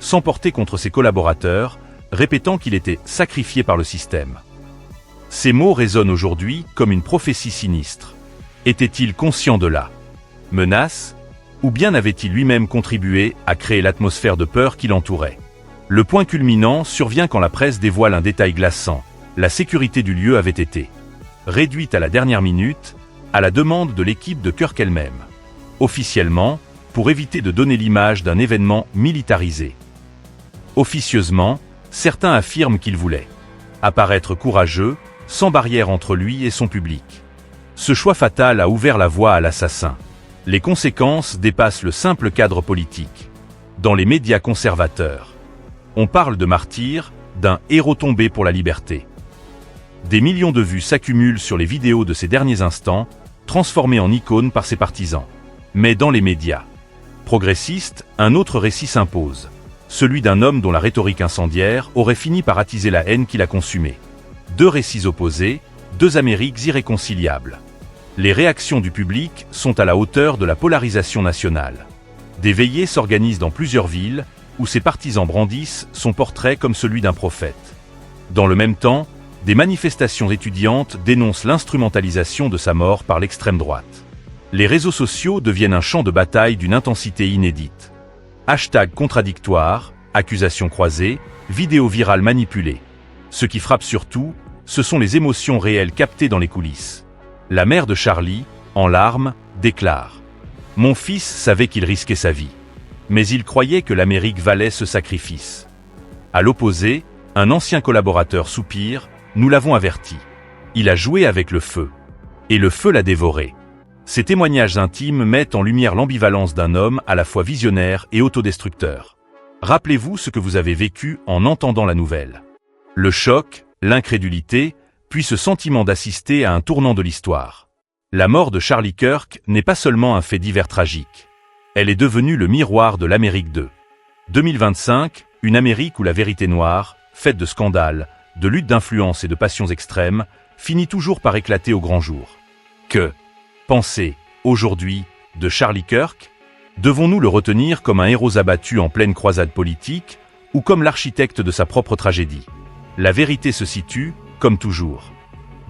s'emportait contre ses collaborateurs, répétant qu'il était sacrifié par le système. Ces mots résonnent aujourd'hui comme une prophétie sinistre. Était-il conscient de la menace, ou bien avait-il lui-même contribué à créer l'atmosphère de peur qui l'entourait? Le point culminant survient quand la presse dévoile un détail glaçant. La sécurité du lieu avait été réduite à la dernière minute, à la demande de l'équipe de Kirk elle-même. Officiellement, pour éviter de donner l'image d'un événement militarisé. Officieusement, certains affirment qu'il voulait apparaître courageux, sans barrière entre lui et son public. Ce choix fatal a ouvert la voie à l'assassin. Les conséquences dépassent le simple cadre politique. Dans les médias conservateurs, on parle de martyr, d'un héros tombé pour la liberté. Des millions de vues s'accumulent sur les vidéos de ces derniers instants, transformées en icônes par ses partisans. Mais dans les médias progressistes, un autre récit s'impose. Celui d'un homme dont la rhétorique incendiaire aurait fini par attiser la haine qui l'a consumé. Deux récits opposés, deux Amériques irréconciliables. Les réactions du public sont à la hauteur de la polarisation nationale. Des veillées s'organisent dans plusieurs villes, où ses partisans brandissent son portrait comme celui d'un prophète. Dans le même temps, des manifestations étudiantes dénoncent l'instrumentalisation de sa mort par l'extrême droite. Les réseaux sociaux deviennent un champ de bataille d'une intensité inédite. Hashtags contradictoires, accusations croisées, vidéos virales manipulées. Ce qui frappe surtout, ce sont les émotions réelles captées dans les coulisses. La mère de Charlie, en larmes, déclare « Mon fils savait qu'il risquait sa vie. Mais il croyait que l'Amérique valait ce sacrifice. » À l'opposé, un ancien collaborateur soupire « Nous l'avons averti. Il a joué avec le feu. Et le feu l'a dévoré. » Ces témoignages intimes mettent en lumière l'ambivalence d'un homme à la fois visionnaire et autodestructeur. Rappelez-vous ce que vous avez vécu en entendant la nouvelle. Le choc, l'incrédulité, puis ce sentiment d'assister à un tournant de l'histoire. La mort de Charlie Kirk n'est pas seulement un fait divers tragique. Elle est devenue le miroir de l'Amérique de 2025, une Amérique où la vérité noire, faite de scandales, de luttes d'influence et de passions extrêmes, finit toujours par éclater au grand jour. Que penser, aujourd'hui, de Charlie Kirk? Devons-nous le retenir comme un héros abattu en pleine croisade politique, ou comme l'architecte de sa propre tragédie? La vérité se situe, comme toujours,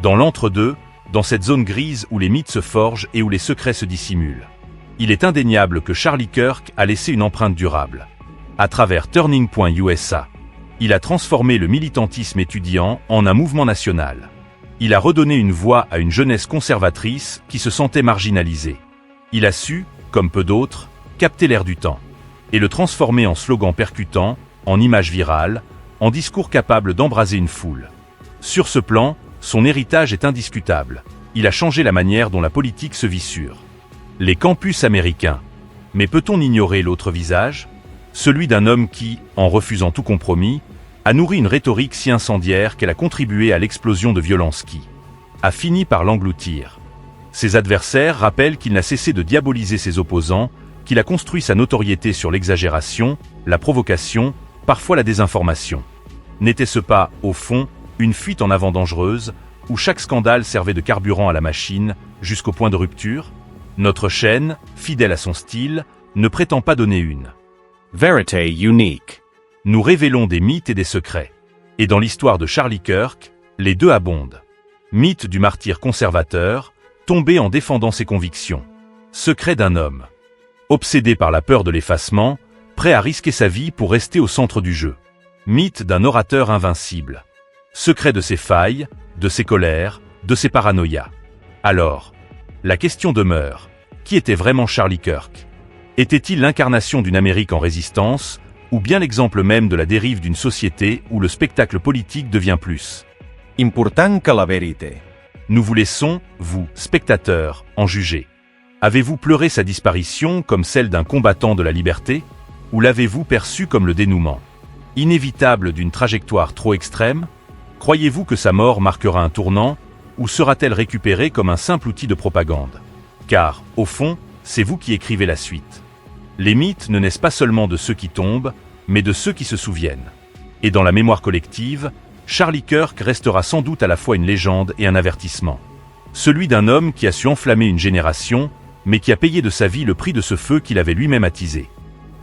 dans l'entre-deux, dans cette zone grise où les mythes se forgent et où les secrets se dissimulent. Il est indéniable que Charlie Kirk a laissé une empreinte durable. À travers Turning.USA, il a transformé le militantisme étudiant en un mouvement national. Il a redonné une voix à une jeunesse conservatrice qui se sentait marginalisée. Il a su, comme peu d'autres, capter l'air du temps et le transformer en slogan percutant, en image virale, en discours capable d'embraser une foule. Sur ce plan, son héritage est indiscutable. Il a changé la manière dont la politique se vit sur les campus américains. Mais peut-on ignorer l'autre visage? Celui d'un homme qui, en refusant tout compromis, a nourri une rhétorique si incendiaire qu'elle a contribué à l'explosion de violence qui a fini par l'engloutir. Ses adversaires rappellent qu'il n'a cessé de diaboliser ses opposants, qu'il a construit sa notoriété sur l'exagération, la provocation, parfois la désinformation. N'était-ce pas, au fond, une fuite en avant dangereuse, où chaque scandale servait de carburant à la machine, jusqu'au point de rupture? Notre chaîne, fidèle à son style, ne prétend pas donner une vérité unique. Nous révélons des mythes et des secrets. Et dans l'histoire de Charlie Kirk, les deux abondent. Mythe du martyr conservateur, tombé en défendant ses convictions. Secret d'un homme obsédé par la peur de l'effacement, prêt à risquer sa vie pour rester au centre du jeu. Mythe d'un orateur invincible. Secret de ses failles, de ses colères, de ses paranoïas. Alors, la question demeure, qui était vraiment Charlie Kirk? Était-il l'incarnation d'une Amérique en résistance, ou bien l'exemple même de la dérive d'une société où le spectacle politique devient plus important que la vérité? Nous vous laissons, vous, spectateurs, en juger. Avez-vous pleuré sa disparition comme celle d'un combattant de la liberté? Ou l'avez-vous perçu comme le dénouement inévitable d'une trajectoire trop extrême? Croyez-vous que sa mort marquera un tournant, ou sera-t-elle récupérée comme un simple outil de propagande? Car, au fond, c'est vous qui écrivez la suite. Les mythes ne naissent pas seulement de ceux qui tombent, mais de ceux qui se souviennent. Et dans la mémoire collective, Charlie Kirk restera sans doute à la fois une légende et un avertissement. Celui d'un homme qui a su enflammer une génération, mais qui a payé de sa vie le prix de ce feu qu'il avait lui-même attisé.